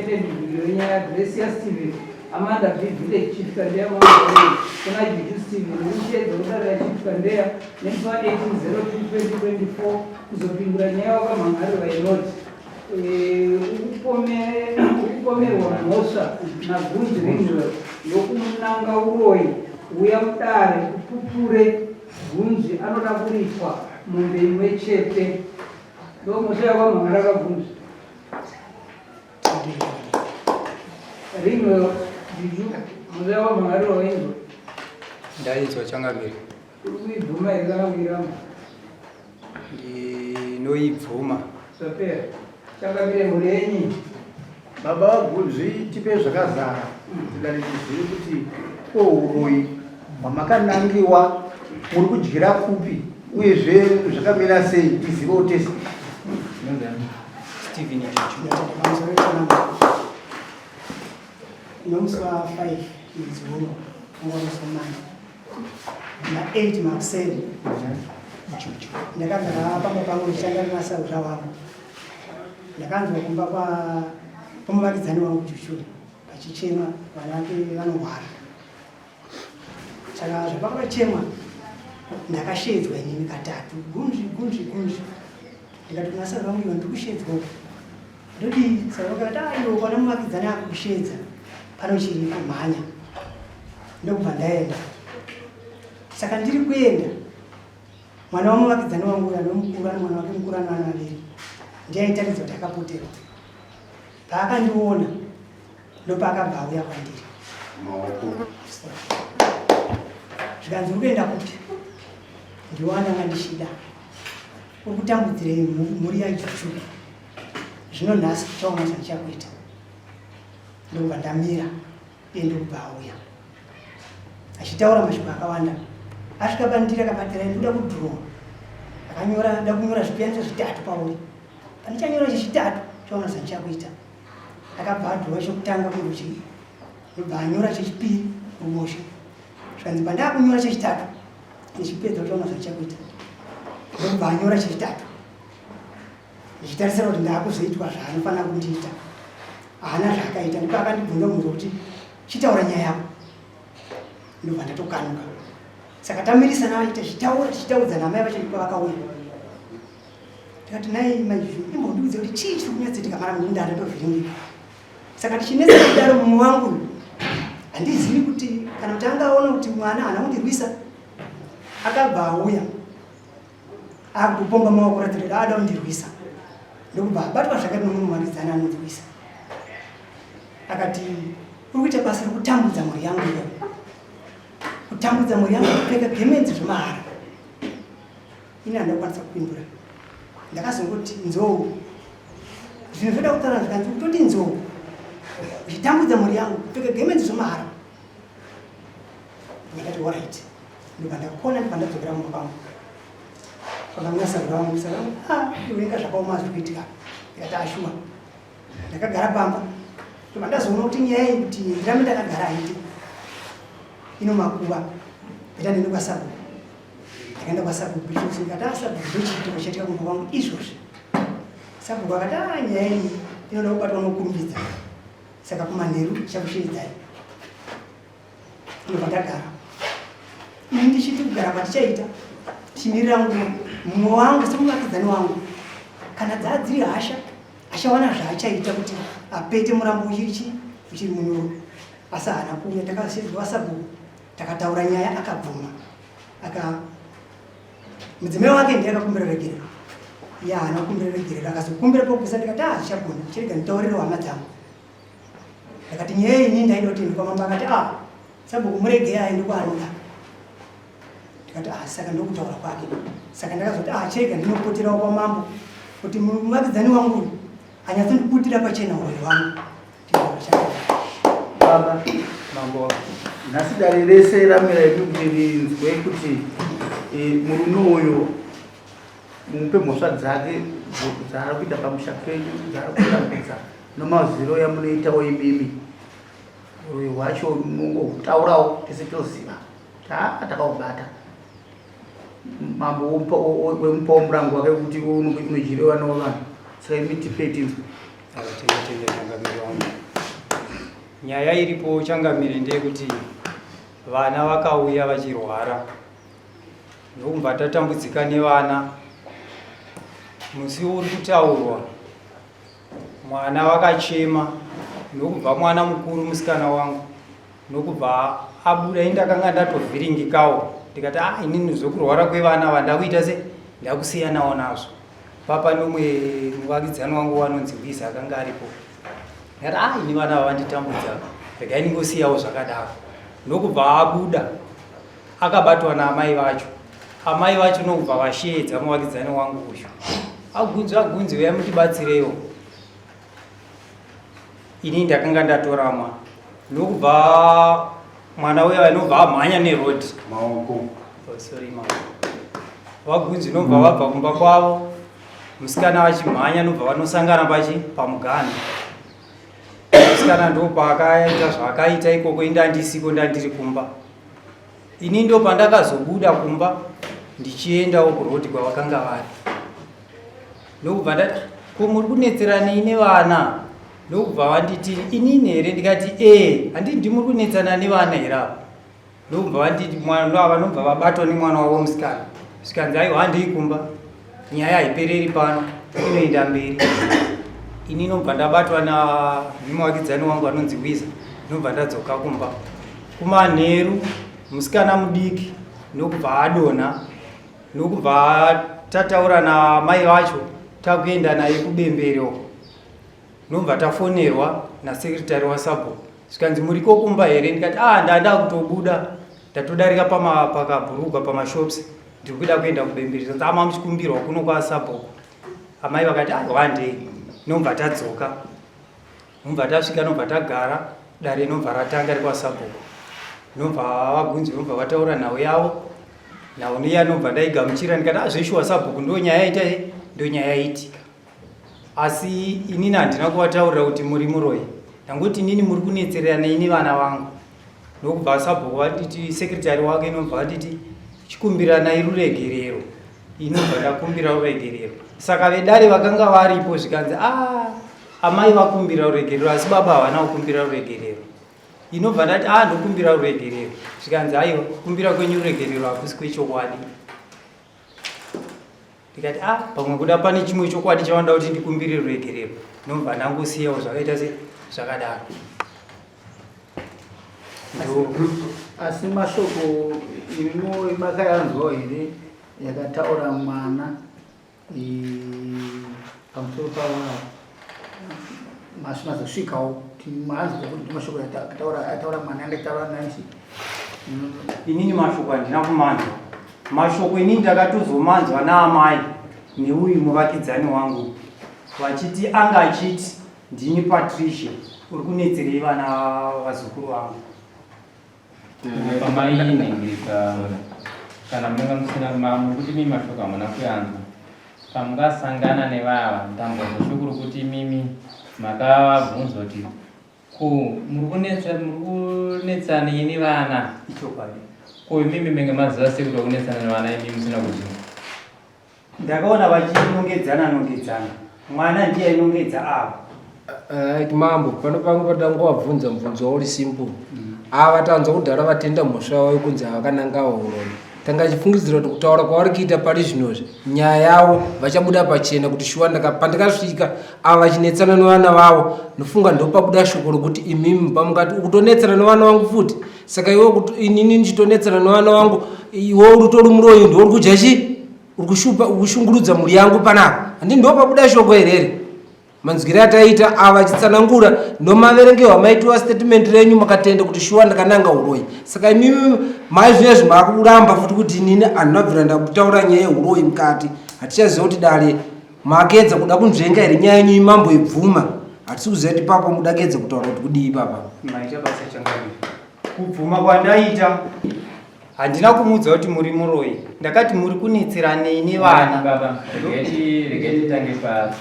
edited video Gracious TV. Amanda Village Chief Kandea kuna Juju Steve Nje Dr. Chief Kandea nempa 18022024 kuzopindura nyayo kama ngari wa inoti ukupome wa Mosa na Gunji Ringwe yokumunanga uroi uya mutare kupupure Gunji anoda kuripwa mumbe imwe chete ndo Mosa wa mangara Gunji Ringwe Juju Mosa wa mangara wa inzo ndaitwa Changamire uibvuma yakawirama noibvuma sapera Changamire murenyi baba Gunji tipe zvakazara tidari tizive kuti uroi hwamakanangiwa muri kudyira kupi uyezve zvakamira sei tizivewo tese. Steven Nomusi wa 5 izolo ngomsomani na 8 Marseille ndakagara pamwe pangu ndichangana nasaura wangu ndakanzwa kumba pamuvakidzani wangu Juju achichema vanake vanorwara saka zvapakachemwa ndakashedzwa inini katatu Gunji ndikati nasaura wangu iwe ndikushedzwa ndoti sarakati iwo kana muvakidzani akushedza pano chiri kumhanya ndokubva ndaenda saka ndiri kuenda mwana wamuvakidzani wangu uya nomukuru ani mwana wake mukuru ana vana vaviri ndiaitaridza kuti akapoterwa paakandiona ndopaakabva auya kwandiri zvikanzi uri kuenda kuti ndiwandanga ndichida uri kutambudzirei mhuri yaJuju zvino nhasi chaona chandichakuita ndobva ndamira ndokubva auya achitaura mashoko akawanda asvika pandiri akabatira ndoda kudhirowa akanyora nda kunyora zvipianiso zvitatu pauri pandichanyora chechitatu chaona zvandichakuita akabva adhirowa chokutanga kurudyi ndobva anyora chechipiri ruboshwe zvikanzi pandakunyora chechitatu ndichipedza chaona zvandichakuita ndobva anyora chechitatu ndichitarisira kuti ndaakuzoitwa zvaanofanira kundiita haana zvaakaita ndipo akandibvunza munhu kuti chitaura nyaya yako ndobva ndatokanuka saka tamirisa navaita tichitaudza namai vacho ndipo vakauya tikati nai maJuju imbondiudze kuti chii chiri kunyatsoitika mara mundanda ndovhiringika saka tichinetsa kudaro mumwe wangu handizivi kuti kana kuti angaona kuti mwana haana kundirwisa akabva auya akutopomba maoko kuratidza ada kundirwisa ndokubva abatwa zvakati nomuvakidzani anondirwisa akati uri kuita basa rekutambudza mhuri yangu iyo kutambudza mhuri yangu kupfeka gemenzi zvemahara ini handakwanisa kupindura ndakazongoti nzou zvinhu zvoda kutaura zvikanzi kutoti nzou uchitambudza mhuri yangu kupfeka gemenzi zvemahara ndikati alright ndobva ndakona ndibva ndadzokera mumba pangu pakamnasaura wangu saka iwenga zvakaoma zviri kuitika ndikati ashuma ndakagara pamba ndobva ndazoona kuti nyaya iyi kuti ndirambe ndakagara haiti ino makuva ita ndende kwasabu ndakaenda kwasabu bishop ndikati asabu ndochiitiko chatika kumba kwangu izvozvi sabu akati nyaya iyi inoda kubatwa nokurumbidza saka kumanheru chakusheedzai ndobva ndagara ini ndichiti kugara kwatichaita timirira nguva mumwe wangu semuvakidzani wangu kana dzadziri hashawana zvaachaita kuti apete murambo uchiri munyoro asi haana kuuya takasedzwa sabu takataura nyaya akabvuma mudzimai wake ndiye akakumbira regerero iye haana kukumbira regerero akazokumbira pokupisa ndikati zvichagona chirega nditaurire hama dzangu ndakati nyaya ini ndaida kuti ndikwamamba akati sabu kumuregei aende kwaanoda ndikati saka ndokutaura kwake saka ndakazoti chirega ndinopoterawo kwamambo kuti muvakidzani wangu anyatsondibudira pachena mwoyo wangu baba mambo nhasi dare rese ramira yedu kuti rinzwe kuti murume uyu mumupe mhosva dzake dzaari kuita pamusha penyu dzaari kurambidza nomaziro yamunoitawo imimi urwi hwacho nungohutaurawo tese toziva takaubata mambo wemupawo murango wake kuti unojirewa nevanhu saka imi tipei tinzwe. Tenge changamire wangu. Nyaya iripo changamire ndeyekuti vana vakauya vachirwara ndokubva tatambudzika nevana. Musi uri kutaurwa mwana vakachema ndokubva mwana mukuru musikana wangu ndokubva abuda indakanga ndatovhiringikawo ndikati inini zvokurwara kwevana vandakuita se ndakusiyanawo nazvo. Papa nomwe muvakidzani wangu wanonzi Wiza akanga aripo ndikati ini vana vavanditambudza regai ndingosiyawo zvakadaro. Ndokubva abuda akabatwa naamai vacho. Amai vacho nokubva vasheedza muvakidzani wangu uyu agunzi uya mutibatsirewo. Ini ndakanga ndatoramwa ndokubva mwana uya nobva amhanya nerodi maoko vagunzi nobva vabva kumba kwavo. Musikana vachimhanya nobva vanosangana pamugana. Musikana ndopaakaita zvaakaita ikoko indandisiko ndandiri kumba. Ini ndo pandakazobuda kumba ndichiendawo kurodi kwavakanga vari. Ndokubva ndati ko muri kunetserani nevana? Ndokubva vanditi inini here? Ndikati handiti muri kunetsana nevana here ava? Ndokubva vanditi mwana ava nobva vabatwa nemwana wavo musikana. Zvikanzi aiwa handei kumba, nyaya haipereri pano, inoenda mberi. Ini nobva ndabatwa nemuvakidzani wangu anonzi Wiza nobva ndadzoka kumba. Kumanheru musikana mudiki ndokubva adonha. Ndokubva tataura namai vacho takuenda naye kubembero. Ndobva tafonerwa nasekretari wasabhuku zvikanzi muriko kumba here? Ndikati ndanda kutobuda ndatodarika pakabhuruka pamashops ndiri kuda kuenda kubembero. Zvanzi muchikumbirwa kuno kwasabhuku. Amai vakati handei. Nobva tadzoka. Nobva tasvika nobva tagara dare nobva ratanga rekwasabhuku. Nobva vagunzi nobva vataura nhau yavo. Nhau niya nobva ndaigamuchira ndikati zveshuwa sabhuku ndo nyaya yaita ndo nyaya yaitika. Asi inini handina kuvataurira kuti muri muroi. Ndangoti inini muri kunetserana ini vana vangu. Ndokubva sabhuku vanditi sekretari wake nobva vanditi chikumbiranai ruregerero. Inobva ndakumbira ruregerero. Saka vedare vakanga varipo zvikanzi amai vakumbira ruregerero asi baba havana kukumbira ruregerero. Inobva ndati ndokumbira ruregerero. Zvikanzi aiwa kukumbira kwenyu ruregerero hakusi kwechokwadi. Ndikati pamwe kuda pane chimwe chokwadi chavanoda kuti ndikumbire ruregerero. Nobva ndangosiyawo zvakaita zvakadaro. Asi mashoko imimo makayanzwa here yakataura mwana pamusoro pavavo mazosvikawo kuti maanzwa kuti mashoko ataura mwana angataura naisi? Inini mashoko handina kumanzwa. Mashoko inini ndakatozomanzwa naamai neuyu muvakidzani wangu vachiti anga achiti ndini Patricia uri kunetserei vana vazukuru vangu. Pamai nengirika kana munenge musina kuti mimi mashoko hamuna kuyanzwa. Pamungasangana nevava ndambozosvikuru kuti mimi makavabvunza kuti muri kunetsana ini vana Ichokwadi. ko mimi menge maziva sekuti kunetsana nevana imi musina kuziva. Ndakaona vachinongedzana mwana ndiye ainongedza ava. Mambo pano pangu patangowabvunza mubvunzo uri simple. Ava tanzwa kudhara vatenda mhosva wavo kunzi havakanangawo uroni. Tanga chifungidziro kuti kutaura kwavari kuita pari zvinozvi nyaya yavo vachabuda pachena kuti shuwa pandakasvika ava vachinetsana nevana vavo ndofunga ndopabuda shoko rokuti imimi pamukati ukutonetsana nevana vangu futi. Saka iwe kuti inini ndichitonetsana nevana vangu iwe uri tori muroi ndouri kudya chii? Uri kushungurudza mhuri yangu panapa. Handii ndopabuda shoko herere. Manzwiro ataita ava vachitsanangura ndomaverengewa maitiwa statement renyu makatenda kuti shuwa ndakananga uroi. Saka imimi maizvozvo makuramba futi kuti inini handinabvira ndakutaura nyaya yeuroi mukati. Hatichaziva kuti dare makedza kuda kunzvenga here nyaya yenyu imambo ibvuma. Hatisi kuziva kuti papa mudakedza kutaura kuti kudii papa. Maita basa changamire. Kubvuma kwandaita handina kumudza kuti muri muroi. Ndakati muri kunetseranei nevana. Baba regeti tange pasa.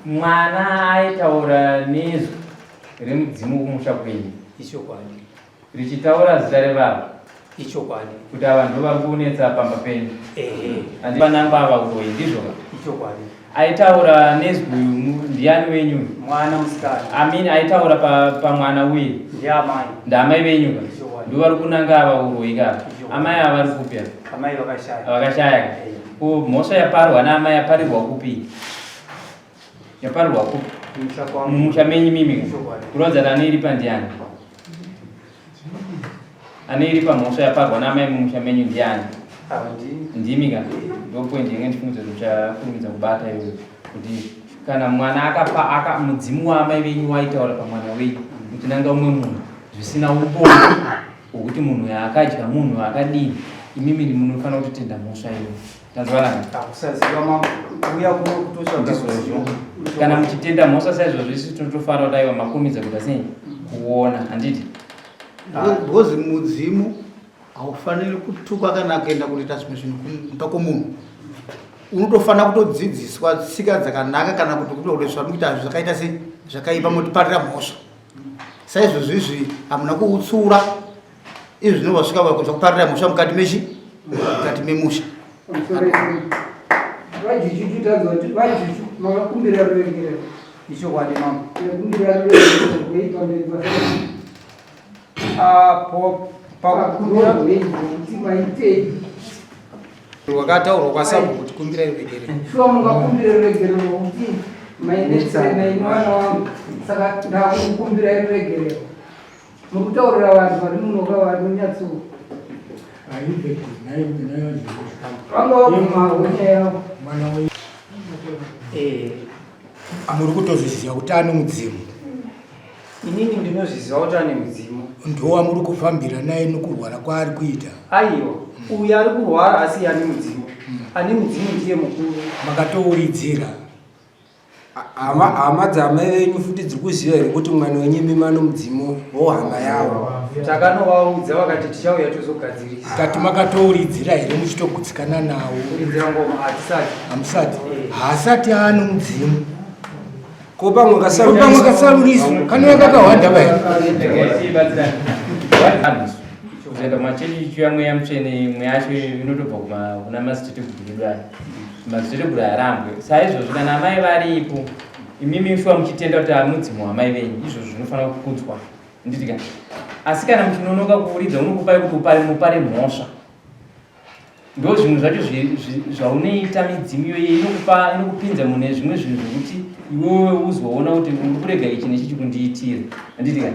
Mwana aitaura nezwi remudzimu kumusha kwenyu Ichokwadi. richitaura zita revava icho kwani kuti ava ndo vari kuonetsa pamba penyu andi vananga ava uroyi ndizvo icho kwani aitaura nezwi ndiani wenyu mwana musikana amini aitaura pamwana uye ndiamai ndamai venyu ndo vari kunanga ava uroyi ka amai ava vari kupya amai vakashaya vakashaya ko mhosva yaparwa naamai yaparirwa kupi yaparirwa kupi mumusha menyu mimi kuronza nani iri pandiani ane iri pamhosva yaparwa naamai mumusha menyu ndiani ndimi ka ndopoindi inge ndifungidzo chakurumidza kubata iyoyo kuti kana mwana akapa mudzimu waamai venyu waitaura pamwana wenyu kuti nanga umwe munhu zvisina ubomu hwokuti munhu yaakadya munhu akadini imimi ndi munhu unofanira kutotenda mhosva iyoyo tanzwanana ndizvozvo kana muchitenda mhosva saizvozvo isi totofanira kudaiwa makumidza kuda sei kuona handiti because mudzimu haufaniri kutukwa kana kuenda kuita zvimwe zvinhu mutako munhu unotofanira kutodzidziswa tsika dzakanaka kana kuti kutodeswa muita zvakaita se zvakaipa motiparira mhosva saizvozvo izvi hamuna kuutsura izvi zvinobva svika kunza kuparira mhosva mukati memusha makakumbira ruregerero icho kwani mama kumbira ruregerero rweipamberi pakurohwekuti maitei rwakataurwa kwasabu kuti kumbira ruregerero shuwa mungakumbira ruregerero rwokuti mainetsere naimwana wangu saka ndakukumbira ruregerero mukutaurira vanhu vari munoka vari munyatso vanga vagumahosha yavo muri kutozviziva kuti ane mudzimu inini ndinozviziva kuti ane mudzimu ndowa muri kufambira naye nokurwara kwaari kuita aiwa uyu ari kurwara asi ane mudzimu ane mudzimu ndiye mukuru makatouridzira hama dzamai venyu futi dziri kuziva here kuti mwana wenyimima ano mudzimu wohama yavo takanovaudza vakati tichauya tozogadzirisa kati makatouridzira here muchitogutsikana nawo uridzira ngoma hatisati hamusati haasati ano mudzimu ko pamwe kasaruriswa kana yakakahwanda vahere kuzoenda kumachechi icho yamwe yamutsvene imwe yacho inotobva kuna masiteteguru aya masiteteguru arambwe saizvozvo kana amai varipo imimi shuwa muchitenda kuti mudzimu wamai venyu izvozvo zvinofanira kukudzwa nditi ka asi kana muchinonoka kuuridza unokupai kuti mupare mhosva ndo zvimwe zvacho zvaunoita midzimu iyoyo inokupinza mune zvimwe zvinhu zvokuti iwewe uzoona kuti uri kurega ichi nechichi kundiitira handiti ka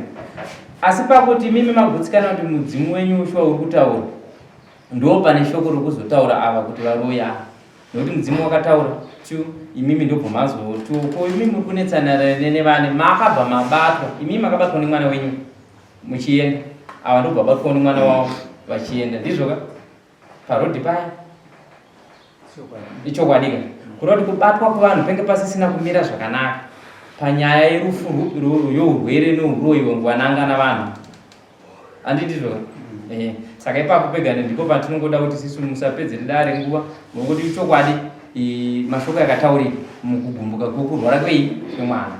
asi pakuti mimi magutsikana kuti mudzimu wenyu shuwa uri kutaura ndo pane shoko rokuzotaura ava kuti varoya nokuti mudzimu wakataura imimi ndobva mazotoko imimi muri kunetsana nevane makabva mabatwa imimi makabatwa nemwana wenyu muchienda ava ndobva batwa nemwana wavo vachienda ndizvoka parodhi paya ichokwadika kuroti kubatwa kuvanhu penge pasisina kumira zvakanaka panyaya yerufu yourwere nouroyi wengwananga vanhu handitizvoka saka ipapo pegane ndipo patinongoda kuti sisu musapedze dare nguva nokuti chokwadi mashoko yakataurika mukugumbuka kwokurwara kwei kwemwana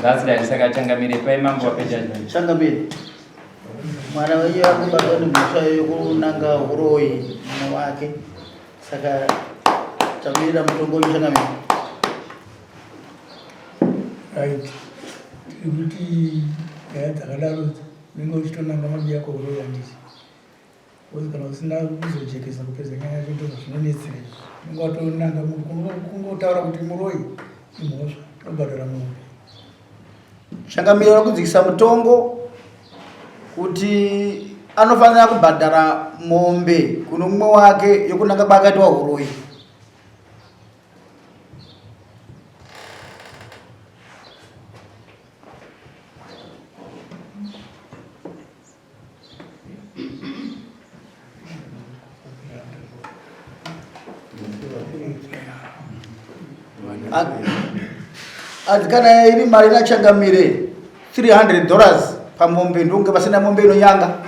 that's saka changamire pai mambo wapejaji changamire mwana wenyu akubatwa nemhosva yokunanga uroyi mwana wake saka tamirira mutongo uyu changamire right kuti nyaya dzakadaro unenge uchitonanga mabi yako uroyi handiti uzi kana usina kuzojekesa kupedza nyaya yacho ndozvo zvinonetsera unenge watonanga kungotaura kuti muroyi imhosva unobhadhara mombe changamire wakudzikisa mutongo kuti anofanira kubhadhara mombe kuno mumwe wake yokunanga kwakaitwa uroyi adzikana iri mari inachangamire $300 pamombe ndonge pasina mombe inonyanga